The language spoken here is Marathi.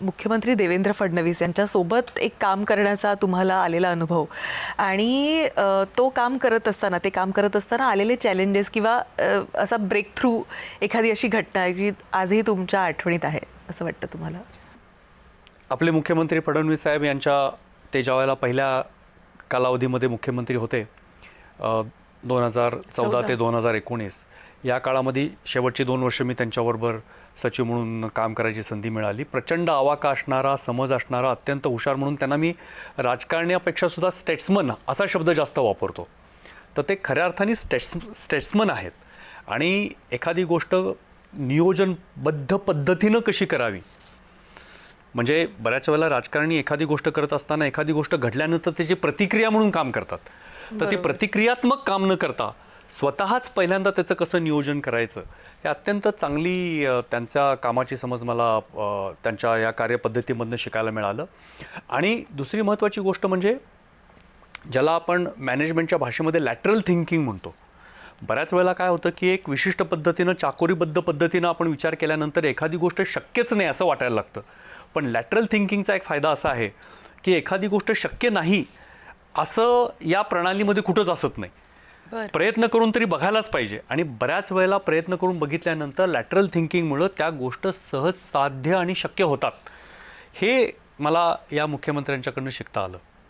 मुख्यमंत्री देवेंद्र फडणवीस यांच्यासोबत एक काम करण्याचा तुम्हाला आलेला अनुभव आणि तो काम करत असताना आलेले चॅलेंजेस किंवा असा ब्रेक थ्रू एखादी अशी घटना आहे जी आजही तुमच्या आठवणीत आहे असं वाटतं तुम्हाला? आपले मुख्यमंत्री फडणवीस साहेब यांच्या ते ज्या वेळेला पहिल्या कालावधीमध्ये मुख्यमंत्री होते 2014 ते 2019 या काळामध्ये शेवटची 2 वर्ष मी त्यांच्याबरोबर सचिव म्हणून काम करायची संधी मिळाली. प्रचंड आवाका असणारा, समज असणारा, अत्यंत हुशार म्हणून त्यांना मी राजकारण्यापेक्षा सुद्धा स्टेट्समन असा शब्द जास्त वापरतो. तर ते खऱ्या अर्थाने स्टेट्समन आहेत आणि एखादी गोष्ट नियोजनबद्ध पद्धतीनं कशी करावी, म्हणजे बऱ्याच वेळेला राजकारणी एखादी गोष्ट करत असताना एखादी गोष्ट घडल्यानंतर त्याची प्रतिक्रिया म्हणून काम करतात. तर ती प्रतिक्रियात्मक काम न करता स्वतःच पहिल्यांदा त्याचं कसं नियोजन करायचं हे अत्यंत चांगली त्यांच्या कामाची समज मला त्यांच्या या कार्यपद्धतीमधनं शिकायला मिळालं. आणि दुसरी महत्त्वाची गोष्ट म्हणजे ज्याला आपण मॅनेजमेंटच्या भाषेमध्ये लॅटरल थिंकिंग म्हणतो. बऱ्याच वेळेला काय होतं की एक विशिष्ट पद्धतीनं चाकोरीबद्ध पद्धतीनं आपण विचार केल्यानंतर एखादी गोष्ट शक्यच नाही असं वाटायला लागतं. पण लॅटरल थिंकिंगचा एक फायदा असा आहे की एखादी गोष्ट शक्य नाही असं या प्रणालीमध्ये कुठंच असत नाही. प्रयत्न करून तरी बघायलाच पाहिजे आणि बऱ्याच वेळेला प्रयत्न करून बघितल्यानंतर लॅटरल थिंकिंगमुळं त्या गोष्ट सहज साध्य आणि शक्य होतात. हे मला या मुख्यमंत्र्यांच्याकडनं शिकता आलं.